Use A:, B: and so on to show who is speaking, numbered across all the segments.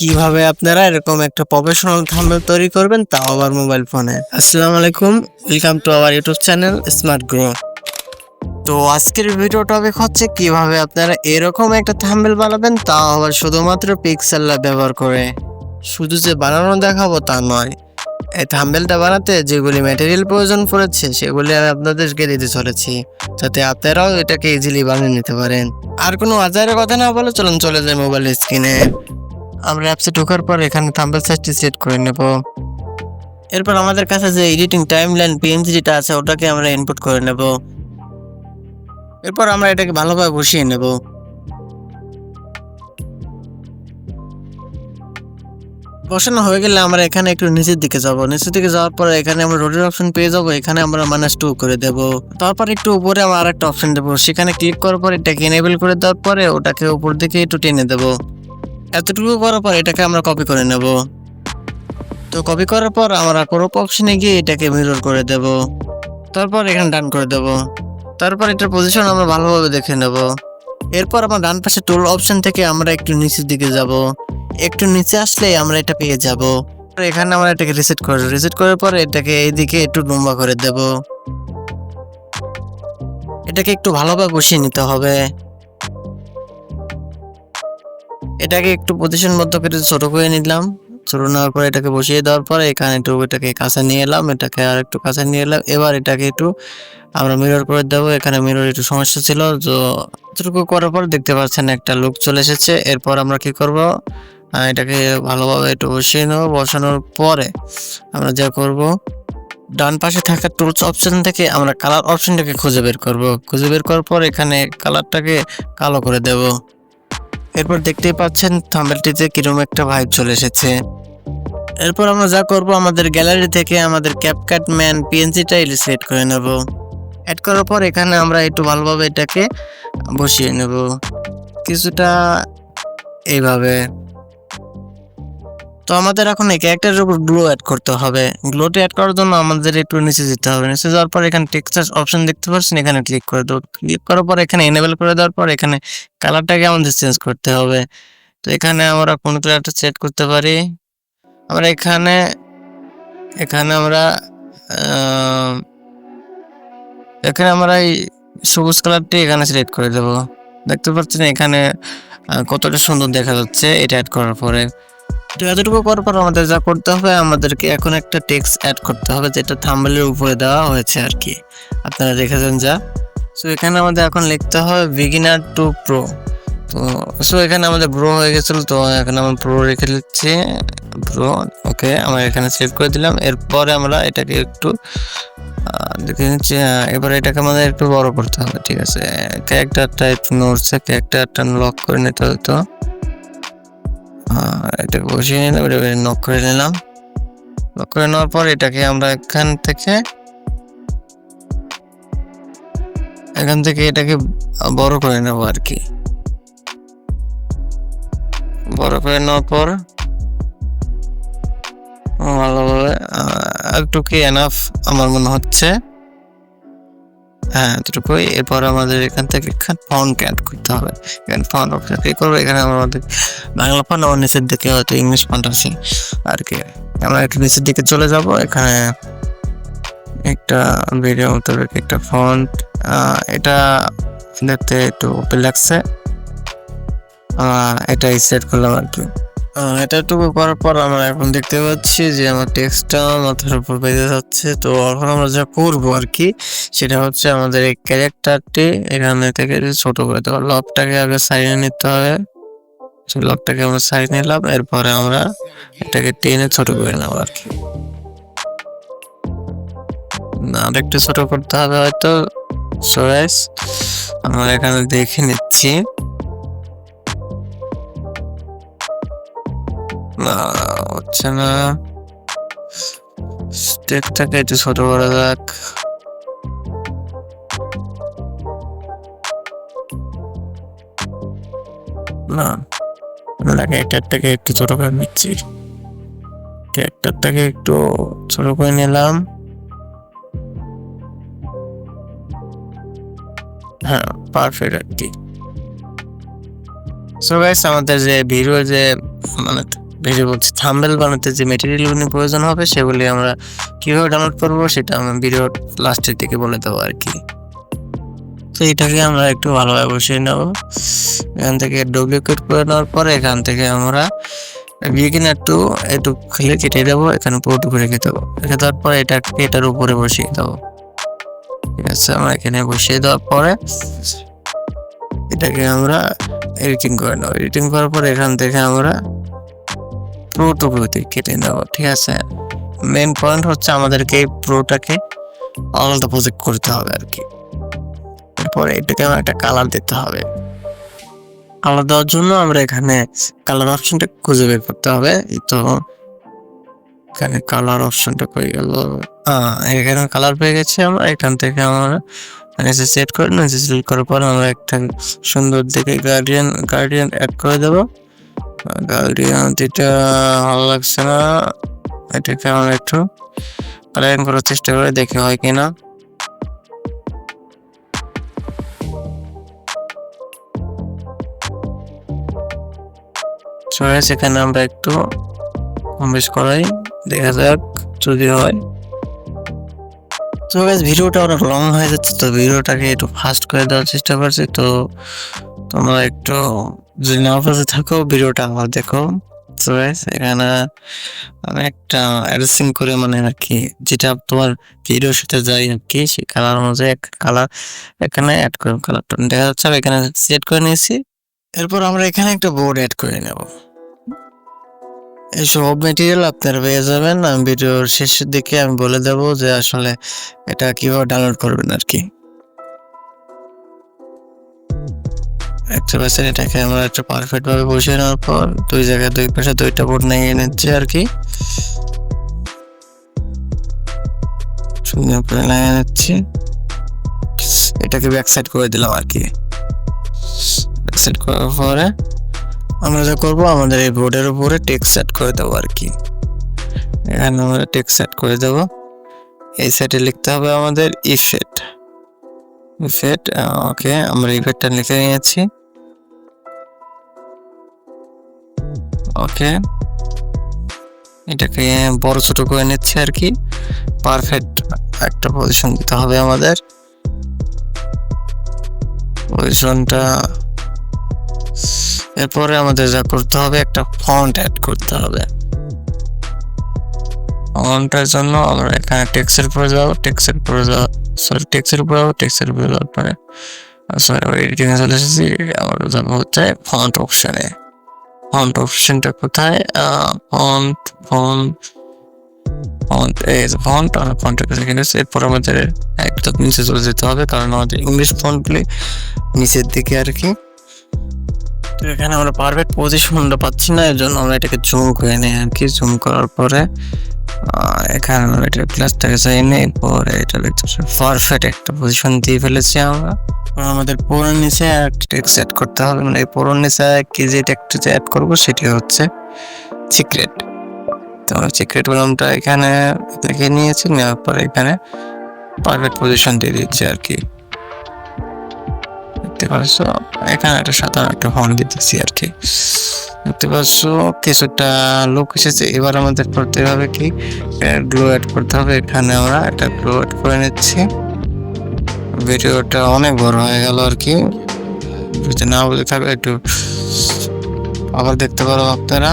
A: কিভাবে আপনারা এরকম একটা প্রফেশনাল থাম্বনেল তৈরি করবেন তাও আবার মোবাইল ফোনে। আসসালামু আলাইকুম, welcome to our YouTube channel smart grow. তো আজকের ভিডিও টপিক হচ্ছে কিভাবে আপনারা এরকম একটা থাম্বনেল বানাবেন তাও আবার শুধুমাত্র পিক্সেল ল্যাব ব্যবহার করে। শুধু যে বানানো দেখাবো তা নয়, এই থাম্বনেলটা বানাতে যেগুলি ম্যাটেরিয়াল প্রয়োজন পড়েছে সেগুলি আমি আপনাদেরকে দিতে চলেছি, যাতে আপনারাও এটাকে ইজিলি বানিয়ে নিতে পারেন। আর কোনো আজারের কথা না বলে চলুন চলে যাই মোবাইল স্ক্রিনে। আমরা অ্যাপসে ঢোকার পর এখানে থাম্বনেল সাইজটি সেট করে নেব। এরপর আমাদের কাছে যে এডিটিং টাইমলাইন পিএনজিটা আছে ওটাকে আমরা ইনপুট করে নেব। এরপর আমরা এটাকে ভালোভাবে বসিয়ে নেব। বসানো হয়ে গেলে আমরা এখানে একটু নিচের দিকে যাব। নিচের দিকে যাওয়ার পর এখানে আমরা রোটেট অপশন পেয়ে যাব। এখানে আমরা -2 করে দেব। তারপর একটু উপরে আমরা আরেকটা অপশন দেব, সেখানে ক্লিক করার পর এটাকে এনেবল করে দেওয়ার পরে ওটাকে উপর দিকে একটু টেনে দেব। এতটুকু করার পর এটাকে আমরা কপি করে নেব। তো কপি করার পর আমরা ক্রপ অপশনে গিয়ে এটাকে মিরর করে দেব। তারপর এখানে ডান করে দেব। তারপর এটার পজিশন আমরা ভালোভাবে দেখে নেব। এরপর আমরা ডান পাশে টুল অপশন থেকে আমরা একটু নিচের দিকে যাব। একটু নিচে আসলে আমরা এটা পেয়ে যাব। এখানে আমরা এটাকে রিসেট করব। রিসেট করার পর এটাকে এইদিকে একটু লম্বা করে দেব। এটাকে একটু ভালোভাবে বসিয়ে নিতে হবে। এটাকে একটু পজিশন মতো করে ছোট করে নিলাম। ছোট নেওয়ার পর এটাকে বসিয়ে দেওয়ার পরে এখানে একটু এটাকে কাছে নিয়ে এলাম, এটাকে আর একটু কাছে নিয়ে এলাম। এবার এটাকে একটু আমরা মিরর করে দেবো। এখানে মিরর একটু সমস্যা ছিল, তো এতটুকু করার পর দেখতে পাচ্ছেন একটা লুক চলে এসেছে। এরপর আমরা কি করব, এটাকে ভালোভাবে একটু বসিয়ে নেব। বসানোর পরে আমরা যা করব, ডান পাশে থাকা টুলস অপশন থেকে আমরা কালার অপশনটাকে খুঁজে বের করব। খুঁজে বের করার পর এখানে কালারটাকে কালো করে দেব। এরপর দেখতেই পাচ্ছেন থাম্বনেলটিতে কিরকম একটা ভাইব চলে এসেছে। এরপর আমরা যা করব, আমাদের গ্যালারি থেকে আমাদের ক্যাপকাট ম্যান পিএনজিটা সিলেক্ট করে নেব। অ্যাড করার পর এখানে আমরা একটু ভালোভাবে এটাকে বসিয়ে নেব কিছুটা এইভাবে। তো আমাদের এখন এই ক্যারেক্টারের উপর গ্লো অ্যাড করতে হবে। গ্লোটা অ্যাড করার জন্য আমাদের একটু নিচে যেতে হবে। নিচে যাওয়ার পর এখানে টেক্সচার অপশন দেখতে পাচ্ছেন, এখানে ক্লিক করে দেবো। ক্লিক করার পর এখানে এনেবল করে দেওয়ার পর এখানে কালারটাকে আমাদের চেঞ্জ করতে হবে। তো এখানে আমরা কোন কালারটা সেট করতে পারি, আমরা এখানে আমরা এই সবুজ কালারটি এখানে সিলেক্ট করে দেব। দেখতে পাচ্ছেন এখানে কতটা সুন্দর দেখা যাচ্ছে এটা অ্যাড করার পরে। তো এতটুকু করার পর আমাদের যা করতে হবে, আমাদেরকে এখন একটা টেক্সট অ্যাড করতে হবে যেটা থাম্বনেলের উপরে দেওয়া হয়েছে আর কি, আপনারা দেখেছেন যা। সো এখানে আমাদের এখন লিখতে হবে বিগিনার টু প্রো। তো এখানে আমাদের প্রো হয়ে গেছিল, তো এখন আমরা প্রো রেখে দিচ্ছি, প্রো। ওকে, আমরা এখানে সেভ করে দিলাম। এরপরে আমরা এটাকে একটু দেখে নিচ্ছি। এবার এটাকে আমাদের একটু বড় করতে হবে, ঠিক আছে। ক্যারেক্টারটা একটু নড়ছে, ক্যারেক্টারটা লক করে নিতে হতো। এটাকে বসিয়ে নিলাম, এটা নক করে নিলাম। লক করে নেওয়ার পর এটাকে আমরা এখান থেকে এটাকে বড় করে নেব আর কি। বড় করে নেওয়ার পর ভালোভাবে একটু কি এনাফ আমার মনে হচ্ছে, হ্যাঁ এতটুকুই। এরপর আমাদের এখান থেকে ফন্ট অ্যাড করতে হবে। এখানে ফন্ট অপশন ক্লিক করবো। এখানে আমাদের বাংলা ফন্ট, আমার নিচের দিকে হয়তো ইংলিশ ফন্ট আছে আর কি। আমরা একটু নিচের দিকে চলে যাব। এখানে একটা ভিডিও মোতাবেক একটা ফন্ট, এটা দেখতে একটু ওপেন লাগছে, এটাই সেট করলাম আর কি। এতটুকু করার পর আমরা এখন দেখতে পাচ্ছি যে আমার টেক্সটটা মাথার উপর বেঁধে যাচ্ছে। তো এখন আমরা যা করবো আর কি, সেটা হচ্ছে আমাদের এই ক্যারেক্টারটি এখানে থেকে ছোট করে দেবো। লকটাকে আগে সাইডে নিতে হবে। লকটাকে আমরা সাইড নিলাম, এরপরে আমরা এটাকে টেনে ছোট করে নেবো আর কি। আর একটু ছোট করতে হবে হয়তো। আমরা এখানে দেখে নিচ্ছি, হচ্ছে না। টেক্সটটাকে একটু ছোট করা যাক। না, ক্যারেক্টারটাকে একটু ছোট করে নিচ্ছি। ক্যারেক্টারটাকে একটু ছোট করে নিলাম। হ্যাঁ, পারফেক্ট আর কি। সো গাইস, আমাদের যে ভিডিও যে মানে ভিডিও বলছি, থাম্বনেল বানাতে যে মেটেরিয়ালগুলো প্রয়োজন হবে সেগুলি আমরা কিভাবে ডাউনলোড করবো সেটা আমি ভিডিও লাস্টের দিকে বলে দেবো আর কি। তো এটাকে আমরা একটু ভালোভাবে বসিয়ে নেবো। এখান থেকে ডুপ্লিকেট করে নেওয়ার পরে এখান থেকে আমরা বিগিনার টু একটু খেলে কেটে দেবো, এখানে পুরোটুকু রেখে দেবো। রেখে দেওয়ার পরে এটাকে এটার উপরে বসিয়ে দেবো। ঠিক আছে, আমরা এখানে বসিয়ে দেওয়ার পরে এটাকে আমরা এডিটিং করে নেবো। এডিটিং করার পরে এখান থেকে আমরা পুরোটুকু কেটে নেবো। ঠিক আছে, মেন পয়েন্ট হচ্ছে আমাদেরকে এই পুরোটাকে আলাদা প্রজেক্ট করতে হবে আর কি। এরপরে এটাকে আমরা একটা কালার দিতে হবে। কালার দেওয়ার জন্য আমরা এখানে কালার অপশনটা খুঁজে বের করতে হবে। তো এখানে কালার অপশনটা পেয়ে গেল, এখানে কালার পেয়ে গেছি আমরা। এখান থেকে আমরা সেট করে নিয়েছি। সিলেক্ট করার পর আমরা একটা সুন্দর দেখে গার্ডিয়ান অ্যাড করে দেবো। গার্ডিয়ান যেটা ভালো লাগছে না, এটাকে আমরা একটু কালারিং করার চেষ্টা করে দেখে হয় কিনা। এখানে আমরা একটু কম বেশ করাই, দেখা যাক যদি হয়। তো ভিডিওটা অনেক লং হয়ে যাচ্ছে, তো ভিডিওটাকে একটু ফাস্ট করে দেওয়ার চেষ্টা করছি। তো তোমরা একটু যদি না পাশে থাকো ভিডিওটা আমার দেখো। তো এখানে আমি একটা অ্যাডজাস্টিং করে মানে আর কি যেটা তোমার ভিডিওর সাথে যায় আর কি, সেই কালার অনুযায়ী একটা কালার এখানে অ্যাড করে কালারটা দেখা যাচ্ছে। আমি এখানে সেট করে নিয়েছি। এরপর আমরা এখানে একটা বোর্ড অ্যাড করে নেব। এই সব মেটেরিয়াল আপনারা পেয়ে যাবেন। আমি ভিডিওর শেষের দিকে আমি বলে দেবো যে আসলে এটা কিভাবে ডাউনলোড করবেন আর কি। এটাকে আমরা একটা পারফেক্ট ভাবে বসিয়ে নেওয়ার পর দুই জায়গায় দুই পাশে দুইটা বোর্ড নিয়ে নিচ্ছে আর কি, সুন্দর করে লাগিয়ে নিচ্ছি। এটাকে ব্যাক সাইড করে দিলাম আর কি। ব্যাক সাইড করার পরে আমরা যা করবো আমাদের এই বোর্ডের উপরে টেক্সট সেট করে দেবো আর কি। এখানে আমরা টেক্সট সেট করে দেবো। এই সাইডে লিখতে হবে আমাদের ইফেক্ট। ওকে, আমরা ইফেক্টটা লিখে নিয়েছি। ওকে, এটাকে বড় ছোট করে নিচ্ছি আর কি। পারফেক্ট একটা পজিশন দিতে হবে আমাদের। পজিশনটা এরপরে আমাদের যা করতে হবে একটা ফন্ট অ্যাড করতে হবে। ফন্টের জন্য আমরা এখানে টেক্সটের উপরে যাবো, টেক্সটের উপরে যাওয়ার পরে এডিটিং এ চলে এসেছি। আমরা যাবো হচ্ছে ফন্ট অপশনে। ফন্ট অপশনটা কোথায়? ফন্টের কাছে কিনেছি। এরপর আমাদের একদম নিচে চলে যেতে হবে, কারণ আমাদের ইংলিশ ফন্টগুলি নিচের দিকে আর কি। এখানে আমরা পারফেক্ট পজিশনটা পাচ্ছি না, এর জন্য আমরা এটাকে জুম করে নিই আর কি। জুম করার পরে এখানে আমরা এটা ক্লাসটাকে চাই নেই, পরে এটা পারফেক্ট একটা পজিশন দিয়ে ফেলেছি আমরা। আমাদের পুরোর নিচে একটা টেক্সট অ্যাড করতে হবে, মানে এই পুরোর নিচে কি যে টেক্সট অ্যাড করবো সেটি হচ্ছে সিক্রেট। তো আমরা সিক্রেট বললামটা এখানে লিখে নিয়েছি, নেওয়ার পরে এখানে পারফেক্ট পজিশন দিয়ে দিচ্ছি আর কি। দেখতে পাচ্ছ এখানে একটা সাধারণ একটা ফন্ট দিতেছি আর কি। দেখতে পাচ্ছ কিছুটা লুক এসেছে। এবার আমাদের করতে হবে কি, গ্লো অ্যাড করতে হবে। এখানে আমরা একটা গ্লো অ্যাড করে নিচ্ছি। ভিডিওটা অনেক বড় হয়ে গেল আর কি, যদি না বলে থাকবে একটু আবার দেখতে পারো আপনারা।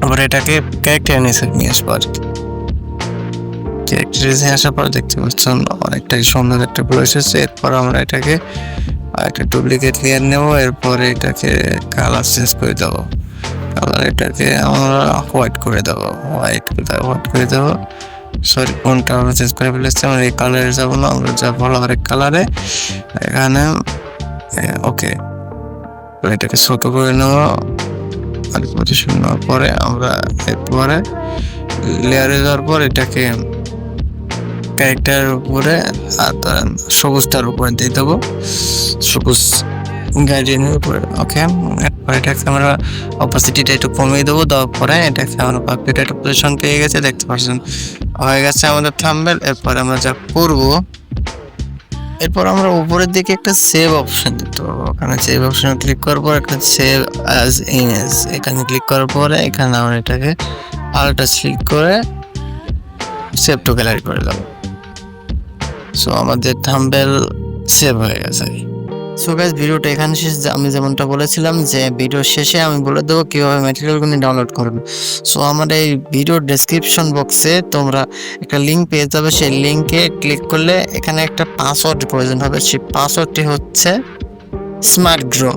A: আবার এটাকে ক্যারেক্টার নিয়ে আসবো আর কি। ক্যারেক্টারে আসার পর দেখতে পাচ্ছেন অনেকটাই সুন্দর একটা গ্লো এসেছে। এরপর আমরা এটাকে একটা ডুপ্লিকেট লেয়ার নেব। এরপরে এটাকে কালার চেঞ্জ করে দেবো। কালার এটাকে আমরা হোয়াইট করে দেবো। সরি, কোনটা আমরা চেঞ্জ করে ফেলেছি। আমরা এই কালারে যাবো না, আমরা যাবো আরেক কালারে। এখানে ওকে, এটাকে ছোট করে নেবো। আর পজিশন নেওয়ার পরে আমরা এরপরে লেয়ারে যাওয়ার পর এটাকে ক্যারেক্টারের উপরে আর সবুজটার উপরে দিয়ে দেবো, সবুজ গার্ডিয়ানের উপরে। ওকে, এরপর এটাকে আমরা অপাসিটিটা একটু কমিয়ে দেবো। দেওয়ার পরে এটাকে আমরা পারফেক্ট একটা পজিশন পেয়ে গেছে, দেখতে পাচ্ছেন হয়ে গেছে আমাদের থাম্বনেল। এরপর আমরা যা করবো এরপর আমরা উপরের দিকে একটা সেভ অপশন দিতে পারবো। ওখানে সেভ অপশনে ক্লিক করার পর একটা সেভ অ্যাজ ইমেজ এখানে ক্লিক করার পরে এখানে আমরা এটাকে আলটা ক্লিক করে সেভ টু গ্যালারি করে দেবো। সো আমাদের থাম্বনেল সেভ হয়ে গেছে। সো গাইস ভিডিওটা এখানে শেষ। আমি যেমনটা বলেছিলাম যে ভিডিও শেষে আমি বলে দেবো কিভাবে ম্যাটেরিয়ালগুলো ডাউনলোড করবে। সো আমার এই ভিডিওর ডেসক্রিপশন বক্সে তোমরা একটা লিঙ্ক পেয়ে যাবে। সেই লিঙ্কে ক্লিক করলে এখানে একটা পাসওয়ার্ড প্রয়োজন হবে। সেই পাসওয়ার্ডটি হচ্ছে স্মার্ট গ্রো।